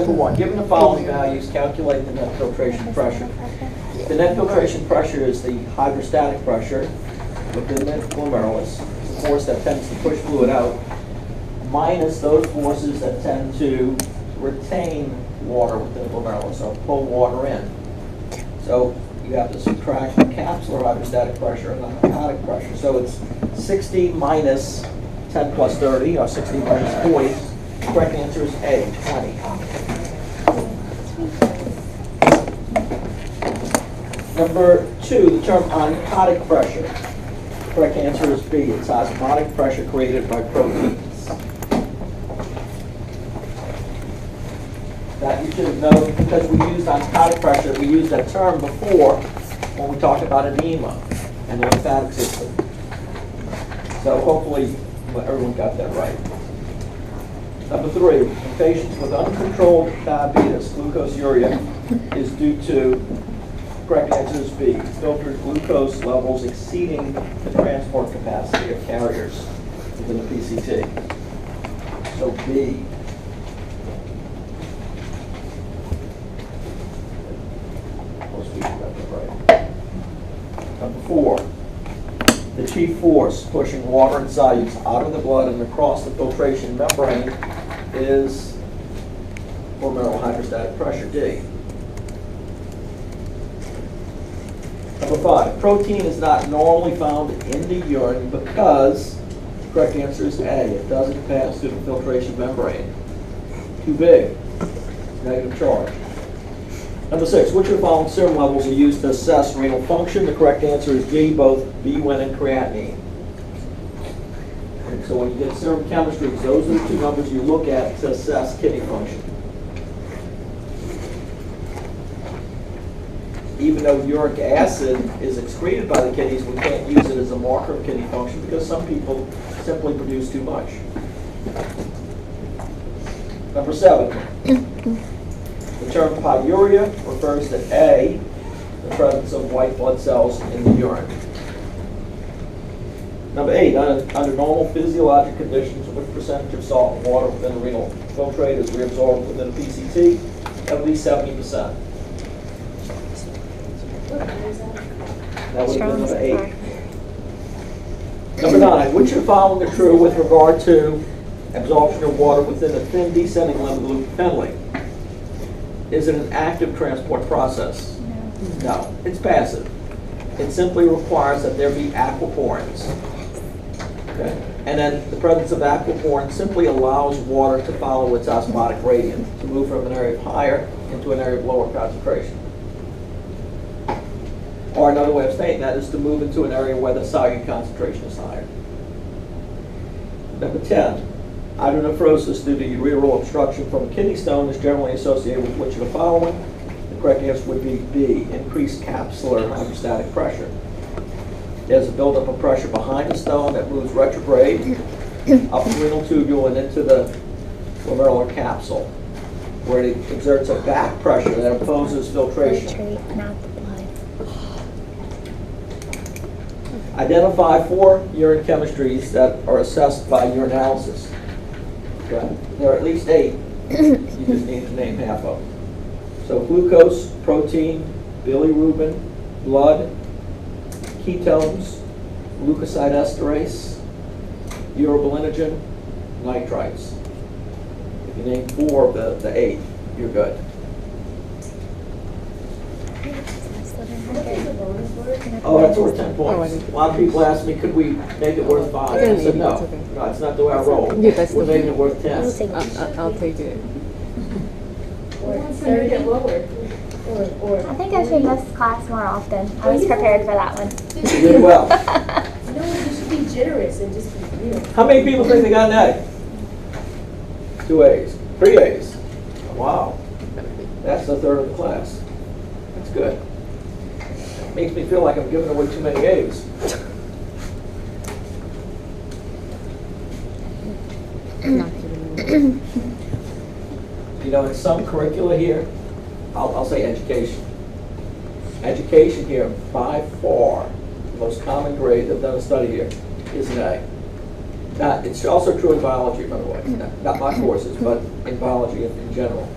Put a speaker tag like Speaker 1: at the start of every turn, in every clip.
Speaker 1: Number 1, given the following values, calculate the net filtration pressure. The net filtration pressure is the hydrostatic pressure within the glomerulus, the force that tends to push fluid out, minus those forces that tend to retain water within the glomerulus, or pull water in. So you have to subtract the capsular hydrostatic pressure and the hepatic pressure. So it's 60 minus 10 plus 30, or 60 minus 40. The correct answer is A, 20. Number 2, the term oncotic pressure. The correct answer is B. It's osmotic pressure created by proteins. That you should know, because we used oncotic pressure, we used that term before when we talked about edema and the lymphatic system. So hopefully everyone got that right. Number 3, in patients with uncontrolled diabetes, glucoseuria is due to, correct answer is B, filtered glucose levels exceeding the transport capacity of carriers within the PCT. So B. Most people got that right. Number 4, the chief force pushing water and solutes out of the blood and across the filtration membrane is glomerular hydrostatic pressure, D. Number 5, protein is not normally found in the urine because, the correct answer is A, it doesn't pass through the filtration membrane. Too big, negative charge. Number 6, which of the following serum levels are used to assess renal function? The correct answer is D, both BUN and creatinine. And so when you get serum chemistries, those are the 2 numbers you look at to assess kidney function. Even though uric acid is excreted by the kidneys, we can't use it as a marker of kidney function because some people simply produce too much. Number 7. The term pyuria refers to A, the presence of white blood cells in the urine. Number 8, under normal physiologic conditions, what percentage of salt and water within the renal filtrate is reabsorbed within the PCT? That would be 70%. That would be number 8. Number 9, which of the following are true with regard to absorption of water within the thin descending limb of the loop pendling? Is it an active transport process? No, it's passive. It simply requires that there be aquaporins. Okay? And then the presence of aquaporins simply allows water to follow its osmotic gradient, to move from an area of higher into an area of lower concentration. Or another way of stating that is to move into an area where the solute concentration is higher. Number 10. Hydronephrosis due to ureteral obstruction from a kidney stone is generally associated with which of the following? The correct answer would be B, increased capsular hydrostatic pressure. There's a buildup of pressure behind the stone that moves retrograde up the renal tubule and into the glomerular capsule, where it exerts a back pressure that opposes filtration.
Speaker 2: Not the blood.
Speaker 1: Identify 4 urine chemistries that are assessed by urinalysis. Okay. There are at least 8. You just need to name half of them. So glucose, protein, bilirubin, blood, ketones, leukocyte esterase, urobilinogen, nitrites. If you name 4 of the 8, you're good. Oh, that's worth 10 points. A lot of people ask me, could we make it worth 5? I said no. No, it's not the way I roll.
Speaker 3: Yeah, that's the
Speaker 1: We're
Speaker 3: way.
Speaker 1: making it worth 10.
Speaker 3: I'll take it.
Speaker 2: I think I should miss class more often. I was prepared for that one.
Speaker 1: You did well.
Speaker 4: No, you should be generous and just be real.
Speaker 1: How many people think they got an A? 2 A's. 3 A's. Wow. That's a third of the class. That's good. Makes me feel like I'm giving away too many A's. You know, in some curricula here, I'll say education. Education here, by far, the most common grade, they've done a study here, is an A. Now, it's also true in biology, by the way. Not my courses, but in biology in general.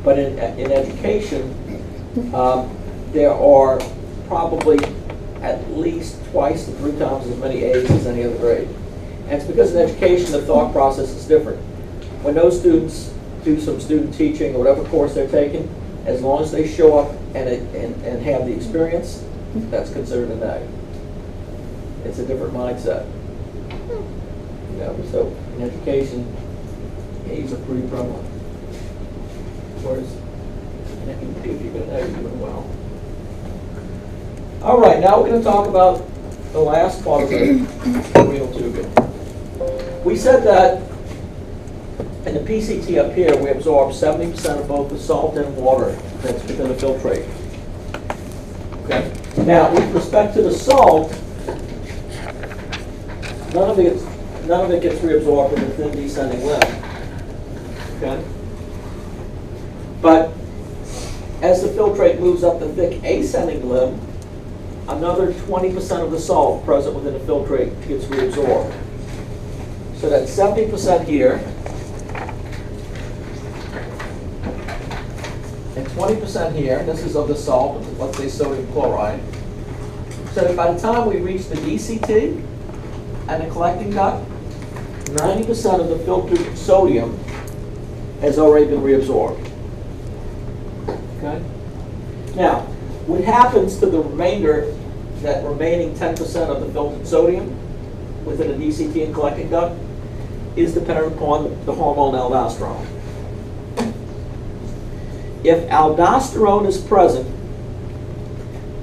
Speaker 1: But in education, there are probably at least twice to 3 times as many A's as any other grade. And it's because in education the thought process is different. When those students do some student teaching or whatever course they're taking, as long as they show up and have the experience, that's considered an A. It's a different mindset. You know, so in education, A's are pretty prevalent. Whereas in academia, if you get an A, you're doing well. All right, now we're going to talk about the last part of the renal tubule. We said that in the PCT up here, we absorb 70% of both the salt and water that's within the filtrate. Okay. Now, with respect to the salt, none of it gets reabsorbed in the thin descending limb. Okay. But as the filtrate moves up the thick ascending limb, another 20% of the salt present within the filtrate gets reabsorbed. So that's 70% here, and 20% here. This is of the salt, let's say sodium chloride. So that by the time we reach the DCT and the collecting duct, 90% of the filtered sodium has already been reabsorbed. Okay? Now, what happens to the remainder, that remaining 10% of the filtered sodium within a DCT and collecting duct, is dependent upon the hormone aldosterone. If aldosterone is present,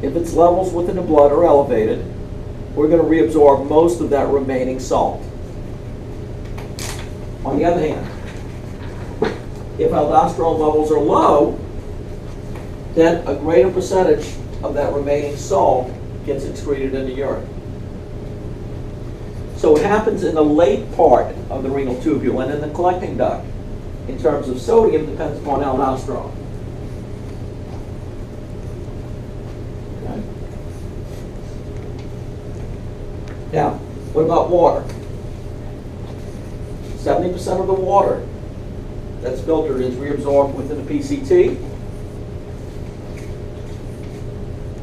Speaker 1: if its levels within the blood are elevated, we're going to reabsorb most of that remaining salt. On the other hand, if aldosterone levels are low, then a greater percentage of that remaining salt gets excreted in the urine. So what happens in the late part of the renal tubule and in the collecting duct in terms of sodium depends upon aldosterone. Okay. Now, what about water? 70% of the water that's filtered is reabsorbed within the PCT.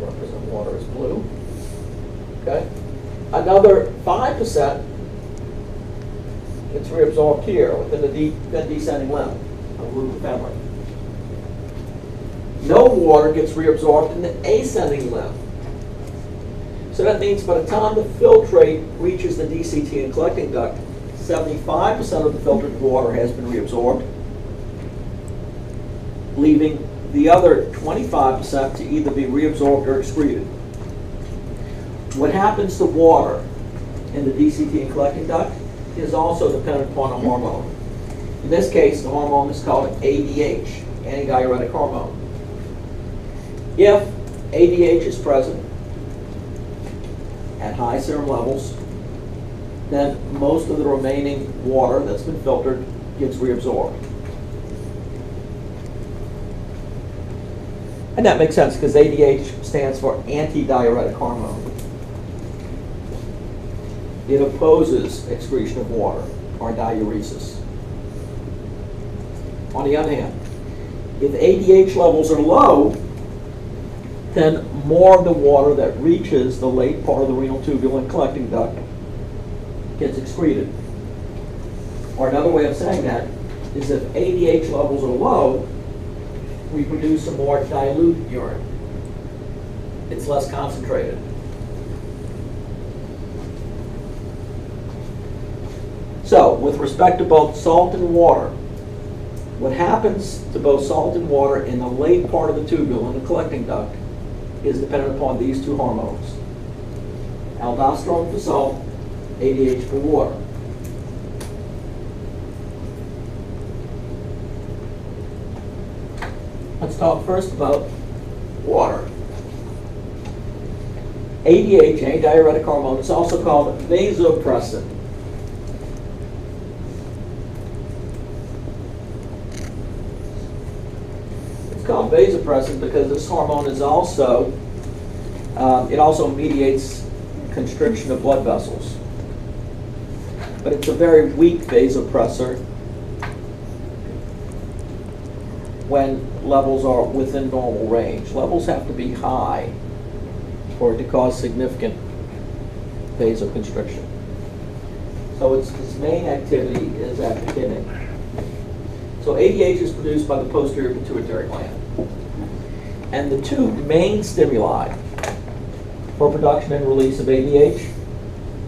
Speaker 1: Represent water is blue. Okay. Another 5% gets reabsorbed here within the thin descending limb of the family. No water gets reabsorbed in the ascending limb. So that means by the time the filtrate reaches the DCT and collecting duct, 75% of the filtered water has been reabsorbed, leaving the other 25% to either be reabsorbed or excreted. What happens to water in the DCT and collecting duct is also dependent upon a hormone. In this case, the hormone is called ADH, antidiuretic hormone. If ADH is present at high serum levels, then most of the remaining water that's been filtered gets reabsorbed. And that makes sense because ADH stands for antidiuretic hormone. It opposes excretion of water, or diuresis. On the other hand, if ADH levels are low, then more of the water that reaches the late part of the renal tubule and collecting duct gets excreted. Or another way of saying that is if ADH levels are low, we produce a more dilute urine. It's less concentrated. So, with respect to both salt and water, what happens to both salt and water in the late part of the tubule and the collecting duct is dependent upon these two hormones. Aldosterone for salt, ADH for water. Let's talk first about water. ADH, antidiuretic hormone, is also called vasopressin. It's called vasopressin because this hormone is also, it also mediates constriction of blood vessels. But it's a very weak vasopressor. when levels are within normal range. Levels have to be high for it to cause significant vasoconstriction. So its main activity is at the kidney. So ADH is produced by the posterior pituitary gland. And the two main stimuli for production and release of ADH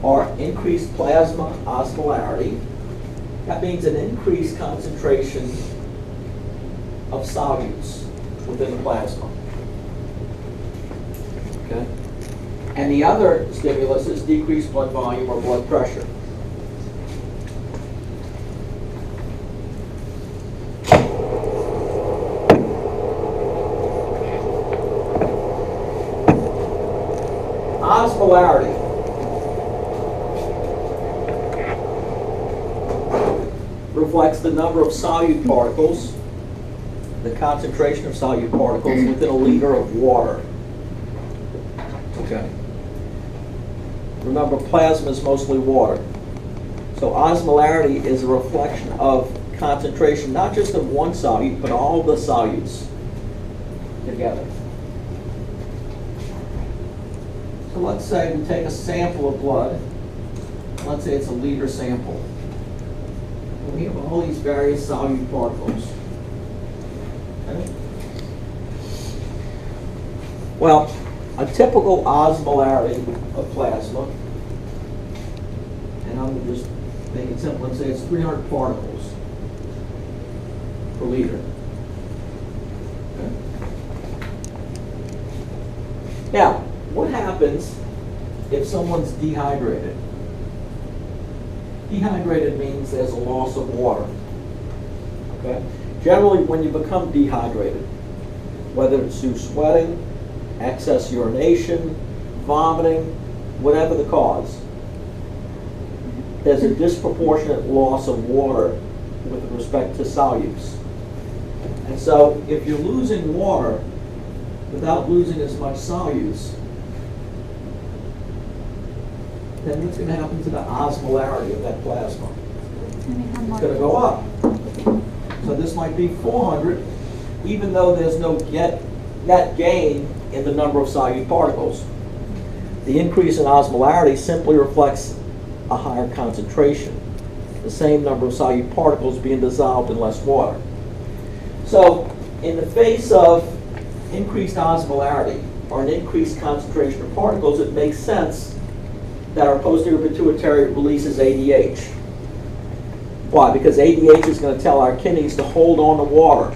Speaker 1: are increased plasma osmolarity. That means an increased concentration of solutes within the plasma. Okay? And the other stimulus is decreased blood volume or blood pressure. Osmolarity. Reflects the number of solute particles, the concentration of solute particles within a liter of water. Okay. Remember, plasma is mostly water. So osmolarity is a reflection of concentration, not just of one solute, but all the solutes together. So let's say we take a sample of blood. Let's say it's a liter sample. And we have all these various solute particles. Okay. Well, a typical osmolarity of plasma, and I'm going to just make it simple and say it's 300 particles per liter. Okay. Now, what happens if someone's dehydrated? Dehydrated means there's a loss of water. Okay? Generally, when you become dehydrated, whether it's through sweating, excess urination, vomiting, whatever the cause, there's a disproportionate loss of water with respect to solutes. And so, if you're losing water without losing as much solutes, then what's going to happen to the osmolarity of that plasma? It's going to go up. So this might be 400, even though there's no net gain in the number of solute particles. The increase in osmolarity simply reflects a higher concentration, the same number of solute particles being dissolved in less water. So in the face of increased osmolarity or an increased concentration of particles, it makes sense that our posterior pituitary releases ADH. Why? Because ADH is going to tell our kidneys to hold on to water.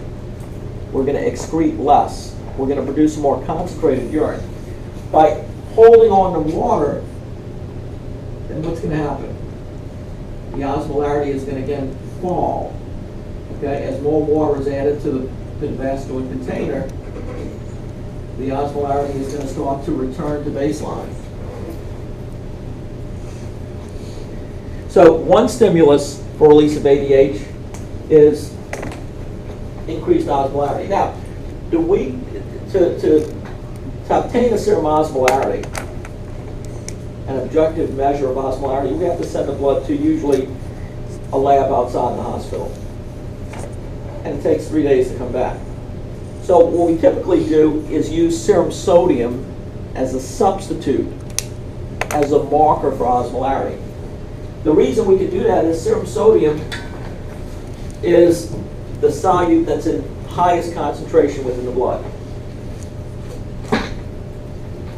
Speaker 1: We're going to excrete less. We're going to produce more concentrated urine. By holding on to water, then what's going to happen? The osmolarity is going to again fall. Okay? As more water is added to the vascular container, the osmolarity is going to start to return to baseline. So one stimulus for release of ADH is increased osmolarity. Now, to obtain a serum osmolarity, an objective measure of osmolarity, we have to send the blood to usually a lab outside the hospital. And it takes 3 days to come back. So what we typically do is use serum sodium as a substitute, as a marker for osmolarity. The reason we can do that is serum sodium is the solute that's in highest concentration within the blood.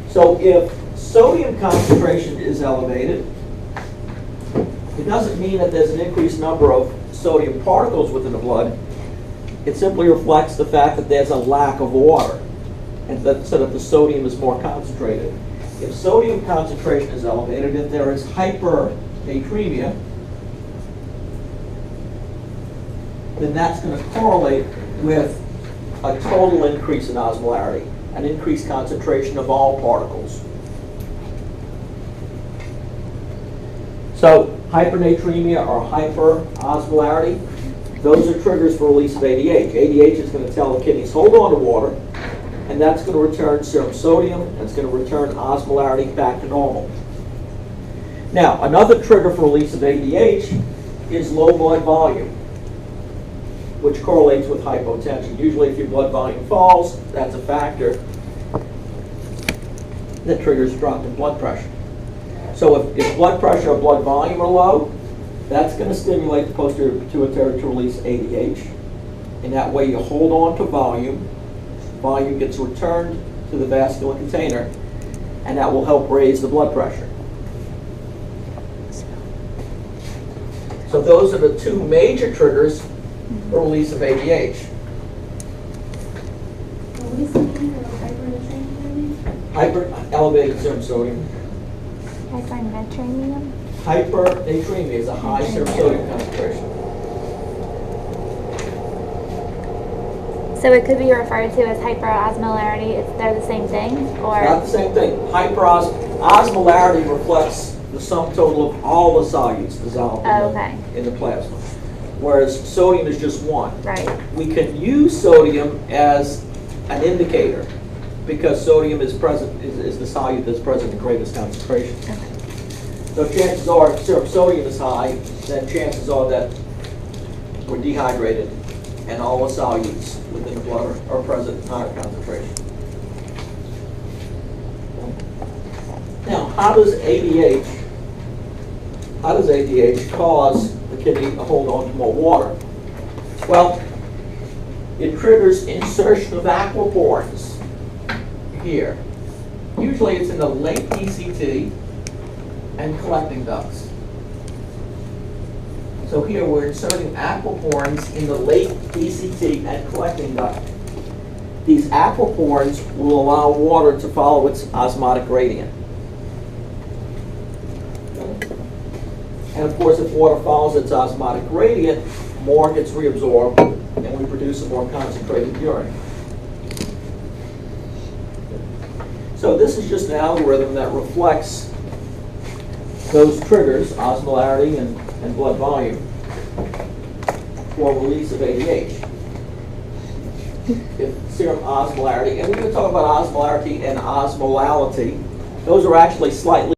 Speaker 1: So if sodium concentration is elevated, it doesn't mean that there's an increased number of sodium particles within the blood. It simply reflects the fact that there's a lack of water, and so that the sodium is more concentrated. If sodium concentration is elevated, if there is hypernatremia, then that's going to correlate with a total increase in osmolarity, an increased concentration of all particles. So hypernatremia or hyperosmolarity, those are triggers for release of ADH. ADH is going to tell the kidneys, hold on to water, and that's going to return serum sodium, and it's going to return osmolarity back to normal. Now, another trigger for release of ADH is low blood volume. which correlates with hypotension. Usually if your blood volume falls, that's a factor that triggers a drop in blood pressure. So if blood pressure or blood volume are low, that's going to stimulate the posterior pituitary to release ADH. And that way you hold on to volume. Volume gets returned to the vascular container, and that will help raise the blood pressure. So those are the two major triggers for release of ADH.
Speaker 4: What is the name of hypernatremia?
Speaker 1: Hyper elevated serum sodium.
Speaker 2: Hypernatremia.
Speaker 1: Hypernatremia is a high serum sodium concentration.
Speaker 2: So it could be referred to as hyperosmolarity. They're the same thing, or
Speaker 1: Not the same thing. Hyperosmolarity reflects the sum total of all the solutes dissolved in the plasma, whereas sodium is just one.
Speaker 2: Right.
Speaker 1: We can use sodium as an indicator because sodium is present is the solute that's present in greatest concentration.
Speaker 2: Okay.
Speaker 1: So chances are, if serum sodium is high, then chances are that we're dehydrated and all the solutes within the blood are present in higher concentration. Now, how does ADH cause the kidney to hold on to more water? Well, it triggers insertion of aquaporins here. Usually it's in the late DCT and collecting ducts. So here we're inserting aquaporins in the late DCT and collecting duct. These aquaporins will allow water to follow its osmotic gradient. And of course, if water follows its osmotic gradient, more gets reabsorbed and we produce a more concentrated urine. So this is just an algorithm that reflects those triggers, osmolarity and blood volume, for release of ADH. If serum osmolarity, and we're going to talk about osmolarity and osmolality, those are actually slightly